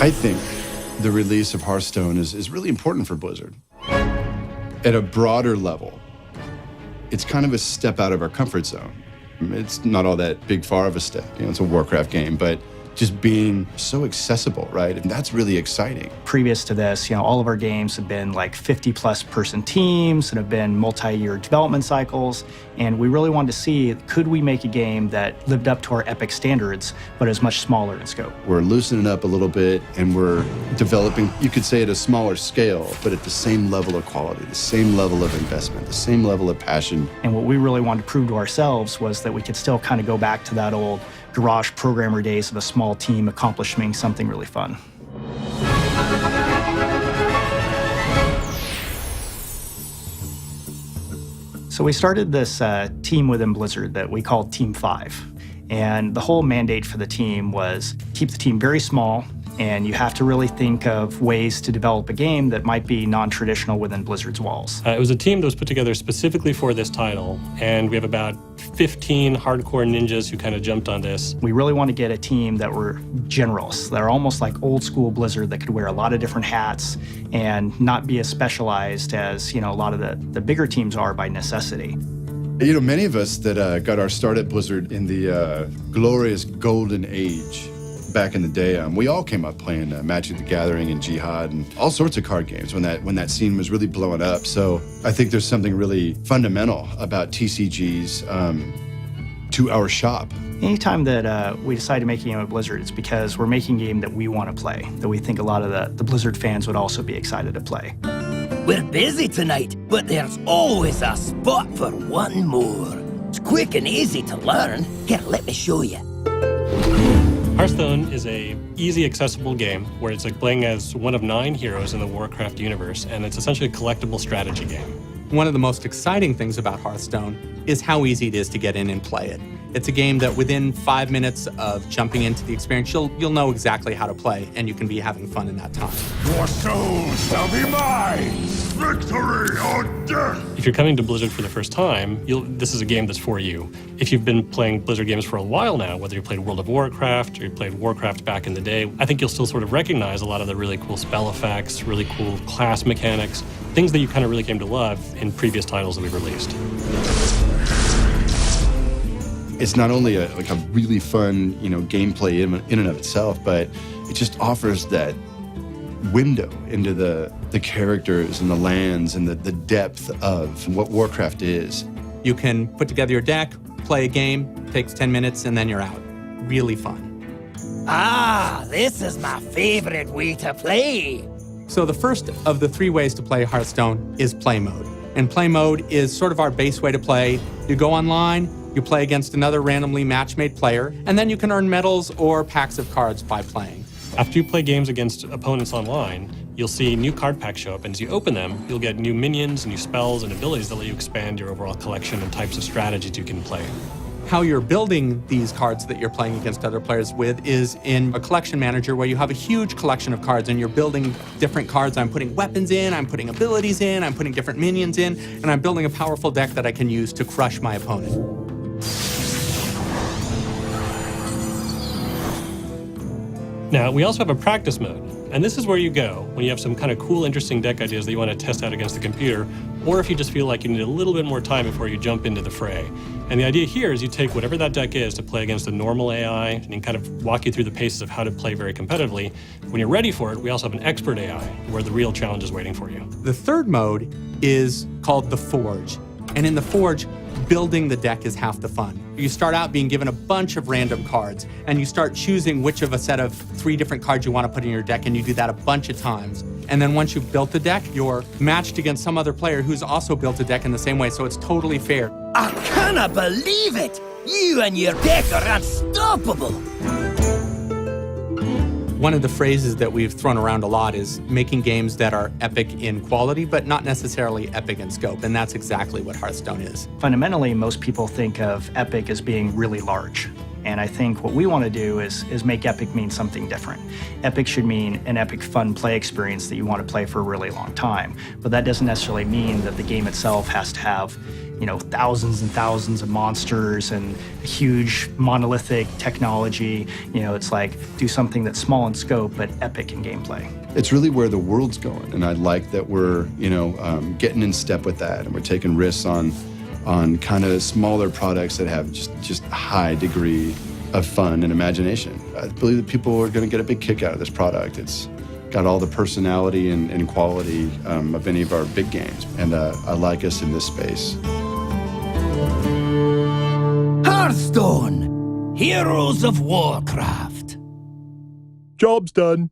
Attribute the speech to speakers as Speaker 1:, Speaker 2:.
Speaker 1: I think the release of Hearthstone is really important for Blizzard. At a broader level, it's kind of a step out of our comfort zone. It's not all that big far of a step. It's a Warcraft game, but just being so accessible, right? And that's really exciting.
Speaker 2: Previous to this, all of our games have been like 50-plus person teams and have been multi-year development cycles. And we really wanted to see, could we make a game that lived up to our epic standards, but is much smaller in scope?
Speaker 1: We're loosening up a little bit, and we're developing, you could say, at a smaller scale, but at the same level of quality, the same level of investment, the same level of passion.
Speaker 2: And what we really wanted to prove to ourselves was that we could still kind of go back to that old garage programmer days of a small team accomplishing something really fun. So we started this team within Blizzard that we called Team 5. And the whole mandate for the team was keep the team very small, and you have to really think of ways to develop a game that might be non-traditional within Blizzard's walls.
Speaker 3: It was a team that was put together specifically for this title, and we have about 15 hardcore ninjas who kind of jumped on this.
Speaker 2: We really want to get a team that were generalists, that are almost like old school Blizzard, that could wear a lot of different hats and not be as specialized as a lot of the bigger teams are by necessity.
Speaker 1: Many of us that got our start at Blizzard in the glorious golden age back in the day, we all came up playing Magic the Gathering and Jihad and all sorts of card games when that scene was really blowing up. So I think there's something really fundamental about TCGs to our shop.
Speaker 2: Anytime that we decide to make a game at Blizzard, it's because we're making a game that we want to play, that we think a lot of the Blizzard fans would also be excited to play.
Speaker 4: We're busy tonight, but there's always a spot for one more. It's quick and easy to learn. Here, let me show you.
Speaker 3: Hearthstone is a easy, accessible game where it's like playing as one of 9 heroes in the Warcraft universe, and it's essentially a collectible strategy game.
Speaker 5: One of the most exciting things about Hearthstone is how easy it is to get in and play it. It's a game that within 5 minutes of jumping into the experience, you'll know exactly how to play, and you can be having fun in that time.
Speaker 6: Your soul shall be mine! Victory or death!
Speaker 3: If you're coming to Blizzard for the first time, this is a game that's for you. If you've been playing Blizzard games for a while now, whether you played World of Warcraft or you played Warcraft back in the day, I think you'll still sort of recognize a lot of the really cool spell effects, really cool class mechanics, things that you kind of really came to love in previous titles that we've released.
Speaker 1: It's not only a really fun, gameplay in and of itself, but it just offers that window into the characters and the lands and the depth of what Warcraft is.
Speaker 5: You can put together your deck, play a game, takes 10 minutes, and then you're out. Really fun.
Speaker 4: Ah, this is my favorite way to play.
Speaker 5: So the first of the 3 ways to play Hearthstone is play mode. And play mode is sort of our base way to play. You go online, you play against another randomly match-made player, and then you can earn medals or packs of cards by playing.
Speaker 3: After you play games against opponents online, you'll see new card packs show up, and as you open them, you'll get new minions, new spells, and abilities that let you expand your overall collection and types of strategies you can play.
Speaker 5: How you're building these cards that you're playing against other players with is in a collection manager where you have a huge collection of cards and you're building different cards. I'm putting weapons in, I'm putting abilities in, I'm putting different minions in, and I'm building a powerful deck that I can use to crush my opponent.
Speaker 3: Now, we also have a practice mode, and this is where you go when you have some kind of cool, interesting deck ideas that you want to test out against the computer, or if you just feel like you need a little bit more time before you jump into the fray. And the idea here is you take whatever that deck is to play against a normal AI and kind of walk you through the paces of how to play very competitively. When you're ready for it, we also have an expert AI where the real challenge is waiting for you.
Speaker 5: The third mode is called the Forge. And in the Forge, building the deck is half the fun. You start out being given a bunch of random cards, and you start choosing which of a set of 3 different cards you want to put in your deck, and you do that a bunch of times. And then once you've built the deck, you're matched against some other player who's also built a deck in the same way, so it's totally fair.
Speaker 4: I cannot believe it! You and your deck are unstoppable!
Speaker 5: One of the phrases that we've thrown around a lot is making games that are epic in quality, but not necessarily epic in scope, and that's exactly what Hearthstone is.
Speaker 2: Fundamentally, most people think of epic as being really large. And I think what we want to do is make epic mean something different. Epic should mean an epic fun play experience that you want to play for a really long time. But that doesn't necessarily mean that the game itself has to have, you know, thousands and thousands of monsters and huge monolithic technology. You know, it's like do something that's small in scope but epic in gameplay.
Speaker 1: It's really where the world's going, and I like that we're, you know, getting in step with that, and we're taking risks on kind of smaller products that have just a high degree of fun and imagination. I believe that people are going to get a big kick out of this product. It's got all the personality and quality of any of our big games, and I like us in this space.
Speaker 4: Hearthstone, Heroes of Warcraft.
Speaker 6: Job's done.